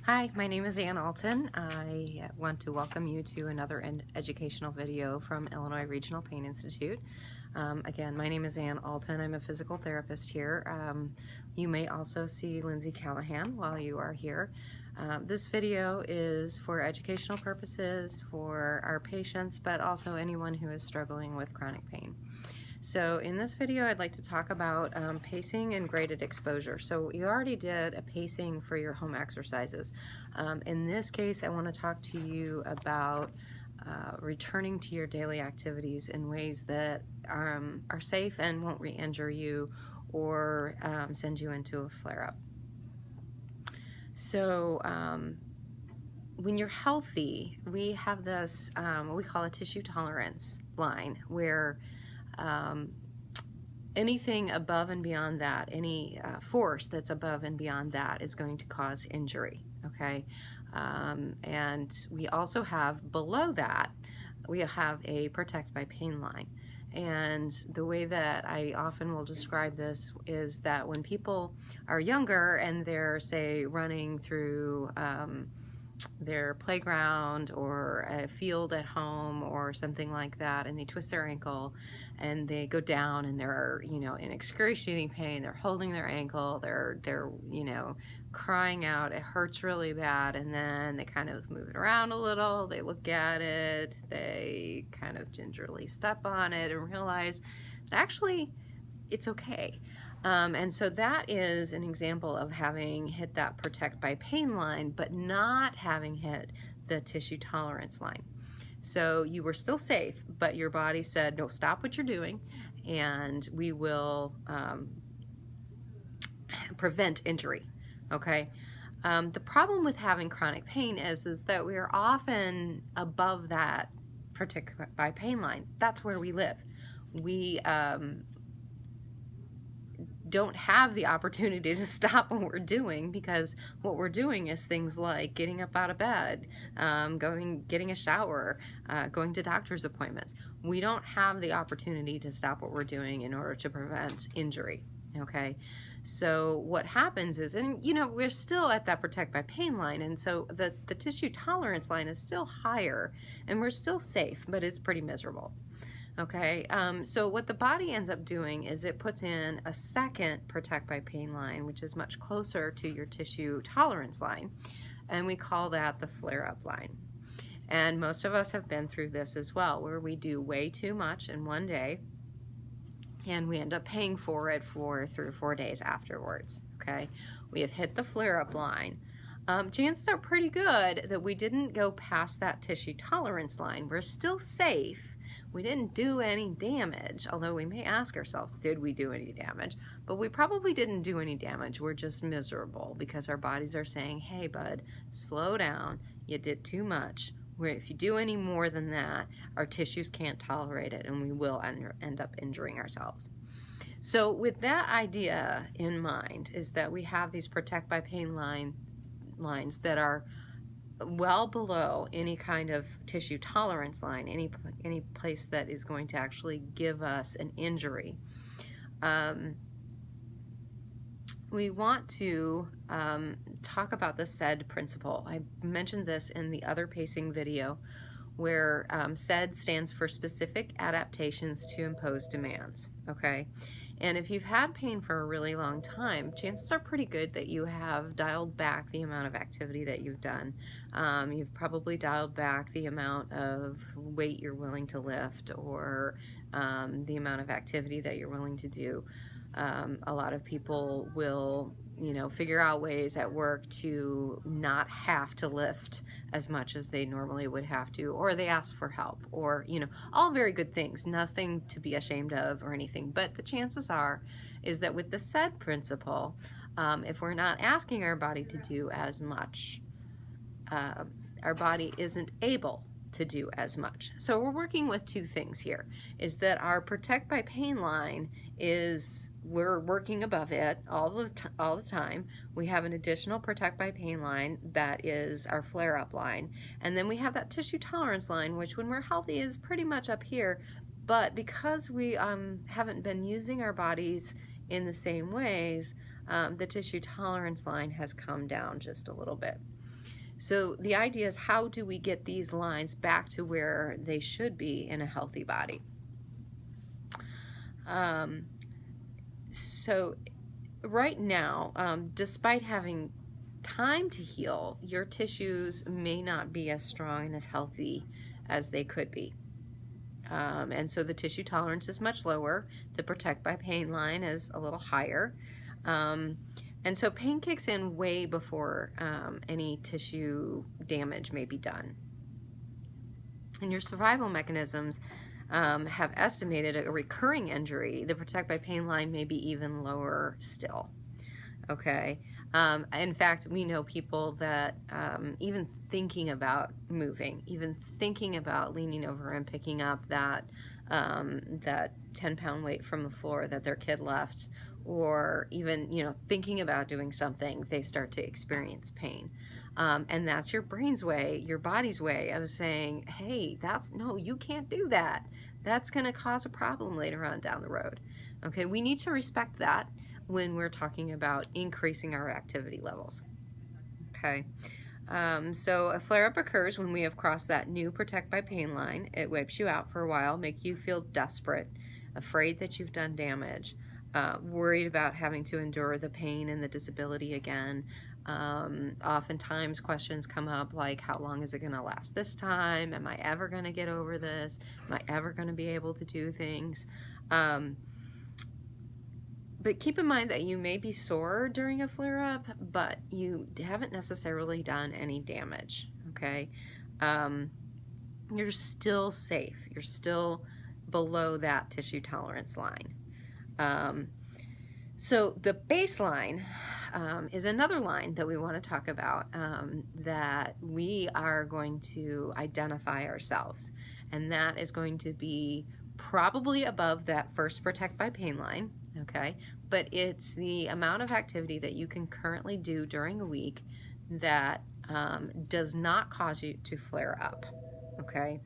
Hi, my name is Ann Alton. I want to welcome you to another educational video from Illinois Regional Pain Institute. Again, my name is Ann Alton. I'm a physical therapist here. You may also see Lindsay Callahan while you are here. This video is for educational purposes for our patients, but also anyone who is struggling with chronic pain. So in this video, I'd like to talk about pacing and graded exposure. So you already did a pacing for your home exercises. In this case, I want to talk to you about returning to your daily activities in ways that are safe and won't re-injure you or send you into a flare-up. So when you're healthy, we have this, what we call a tissue tolerance line, where anything above and beyond that, any force that's above and beyond that is going to cause injury, okay? And we also have below that, we have a protect by pain line. And the way that I often will describe this is that when people are younger and they're, say, running through their playground or a field at home or something like that, and they twist their ankle and they go down and they're, in excruciating pain, they're holding their ankle, they're crying out, it hurts really bad, and then they kind of move it around a little, they look at it, they kind of gingerly step on it and realize that actually it's okay. And so that is an example of having hit that protect by pain line, but not having hit the tissue tolerance line. So you were still safe, but your body said, no, stop what you're doing, and we will prevent injury, okay? The problem with having chronic pain is that we are often above that protect by pain line. That's where we live. We don't have the opportunity to stop what we're doing, because what we're doing is things like getting up out of bed, getting a shower, going to doctor's appointments. We don't have the opportunity to stop what we're doing in order to prevent injury, okay? So what happens is, and we're still at that protect by pain line, and so the tissue tolerance line is still higher, and we're still safe, but it's pretty miserable. Okay, so what the body ends up doing is it puts in a second protect by pain line, which is much closer to your tissue tolerance line, and we call that the flare-up line. And most of us have been through this as well, where we do way too much in one day, and we end up paying for it for 3 or 4 days afterwards, okay? We have hit the flare-up line. Chances are pretty good that we didn't go past that tissue tolerance line. We're still safe. We didn't do any damage, although we may ask ourselves, did we do any damage? But we probably didn't do any damage. We're just miserable because our bodies are saying, hey, bud, slow down. You did too much. If you do any more than that, our tissues can't tolerate it, and we will end up injuring ourselves. So with that idea in mind, is that we have these protect by pain lines that are well below any kind of tissue tolerance line, any place that is going to actually give us an injury. We want to talk about the SAID principle. I mentioned this in the other pacing video, where SAID stands for Specific Adaptations to Impose Demands, okay? And if you've had pain for a really long time, chances are pretty good that you have dialed back the amount of activity that you've done. You've probably dialed back the amount of weight you're willing to lift, or the amount of activity that you're willing to do. A lot of people will figure out ways at work to not have to lift as much as they normally would have to, or they ask for help, or, all very good things, nothing to be ashamed of or anything. But the chances is that with the SAID principle, if we're not asking our body to do as much, our body isn't able to do as much. So we're working with two things here, is that our protect by pain line is, we're working above it all the time. We have an additional protect by pain line that is our flare-up line, and then we have that tissue tolerance line, which when we're healthy is pretty much up here, but because we haven't been using our bodies in the same ways, the tissue tolerance line has come down just a little bit. So the idea is, how do we get these lines back to where they should be in a healthy body? So right now, despite having time to heal, your tissues may not be as strong and as healthy as they could be. And so the tissue tolerance is much lower. The protect by pain line is a little higher. And so pain kicks in way before any tissue damage may be done. And your survival mechanisms have estimated a recurring injury, the protect by pain line may be even lower still. Okay. In fact, we know people that even thinking about moving, even thinking about leaning over and picking up that 10-pound weight from the floor that their kid left, or even, thinking about doing something, they start to experience pain. And that's your brain's way, your body's way of saying, hey, no, you can't do that. That's going to cause a problem later on down the road. Okay, we need to respect that when we're talking about increasing our activity levels. Okay, so a flare-up occurs when we have crossed that new protect by pain line. It wipes you out for a while, make you feel desperate, afraid that you've done damage, worried about having to endure the pain and the disability again. Oftentimes questions come up like, how long is it going to last this time? Am I ever going to get over this? Am I ever going to be able to do things? But keep in mind that you may be sore during a flare-up, but you haven't necessarily done any damage, okay? You're still safe. You're still below that tissue tolerance line. So the baseline is another line that we want to talk about, that we are going to identify ourselves. And that is going to be probably above that first protect by pain line, okay? But it's the amount of activity that you can currently do during a week that does not cause you to flare up, okay?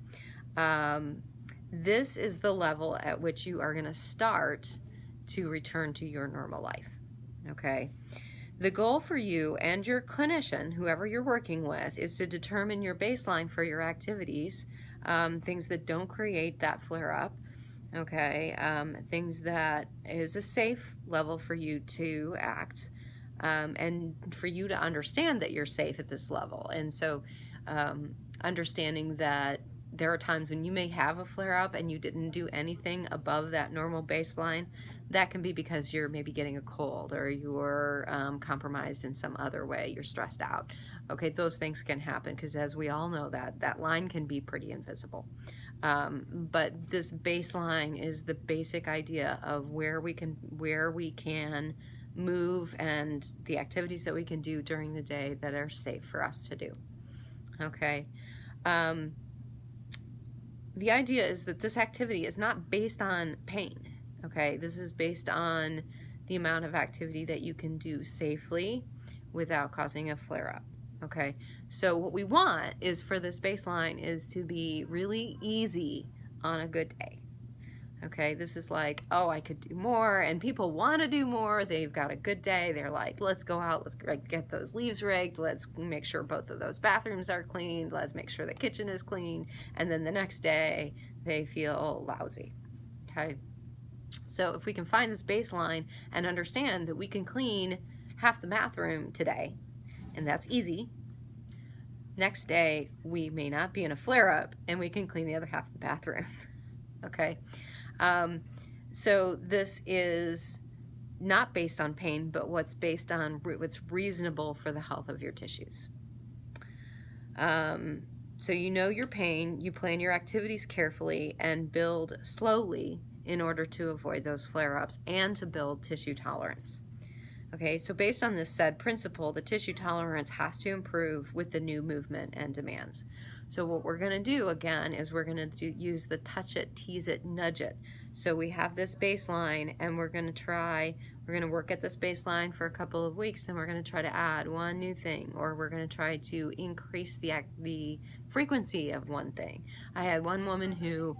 This is the level at which you are going to start to return to your normal life, okay? The goal for you and your clinician, whoever you're working with, is to determine your baseline for your activities, things that don't create that flare-up, okay? Things that is a safe level for you to act, and for you to understand that you're safe at this level. And so understanding that there are times when you may have a flare-up and you didn't do anything above that normal baseline. That can be because you're maybe getting a cold, or you're compromised in some other way, you're stressed out. Okay, those things can happen because, as we all know, that line can be pretty invisible. But this baseline is the basic idea of where we can move and the activities that we can do during the day that are safe for us to do. Okay. The idea is that this activity is not based on pain, okay? This is based on the amount of activity that you can do safely without causing a flare-up, okay? So what we want is for this baseline is to be really easy on a good day, okay? This is like, oh, I could do more, and people want to do more. They've got a good day. They're like, let's go out, let's get those leaves raked, let's make sure both of those bathrooms are cleaned, let's make sure the kitchen is clean, and then the next day they feel lousy, okay? So if we can find this baseline and understand that we can clean half the bathroom today, and that's easy, next day we may not be in a flare-up and we can clean the other half of the bathroom, okay? So this is not based on pain, but what's based on what's reasonable for the health of your tissues. So you know your pain, you plan your activities carefully and build slowly in order to avoid those flare-ups and to build tissue tolerance. Okay, so based on this said principle, the tissue tolerance has to improve with the new movement and demands. So what we're going to do again is we're going to use the touch it, tease it, nudge it. So we have this baseline and we're going to work at this baseline for a couple of weeks, and we're going to try to add one new thing, or we're going to try to increase the frequency of one thing. I had one woman who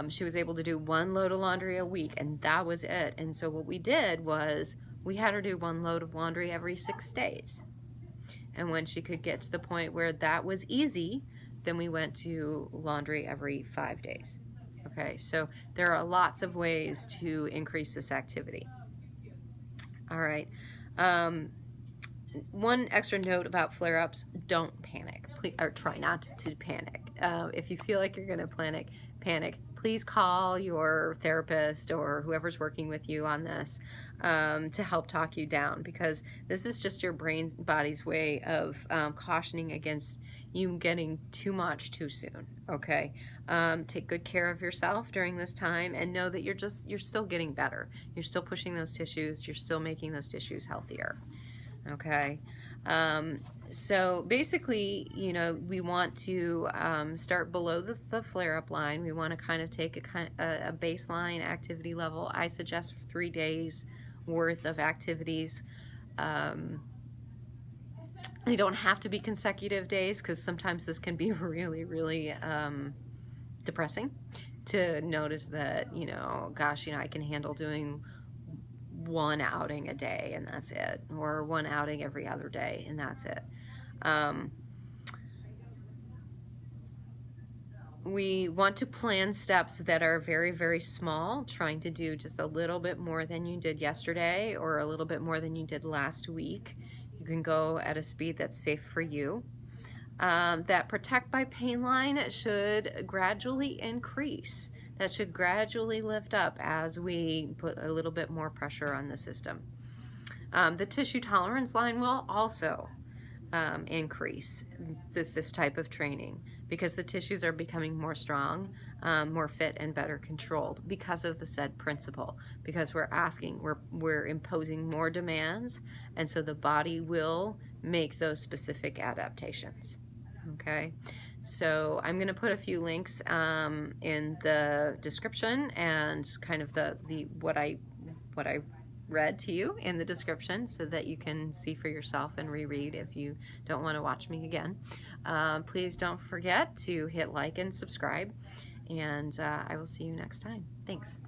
she was able to do one load of laundry a week, and that was it. And so what we did was we had her do one load of laundry every 6 days. And when she could get to the point where that was easy, then we went to laundry every 5 days. Okay, so there are lots of ways to increase this activity. All right. One extra note about flare-ups: don't panic. Please, or try not to panic. If you feel like you're going to panic, please call your therapist or whoever's working with you on this to help talk you down, because this is just your body's way of cautioning against you getting too much too soon. Okay, take good care of yourself during this time, and know that you're still getting better. You're still pushing those tissues. You're still making those tissues healthier. Okay, so basically, you know, we want to start below the flare-up line. We want to kind of take a baseline activity level. I suggest 3 days worth of activities. They don't have to be consecutive days, because sometimes this can be really, really depressing to notice that, you know, gosh, you know, I can handle doing one outing a day and that's it, or one outing every other day and that's it. We want to plan steps that are very, very small, trying to do just a little bit more than you did yesterday or a little bit more than you did last week. You can go at a speed that's safe for you. That Protect by Pain line should gradually increase. That should gradually lift up as we put a little bit more pressure on the system. The tissue tolerance line will also increase this type of training, because the tissues are becoming more strong, more fit, and better controlled because of the said principle. Because we're imposing more demands, and so the body will make those specific adaptations. Okay, so I'm going to put a few links in the description, and kind of what I read to you in the description, so that you can see for yourself and reread if you don't want to watch me again. Please don't forget to hit like and subscribe, and I will see you next time. Thanks.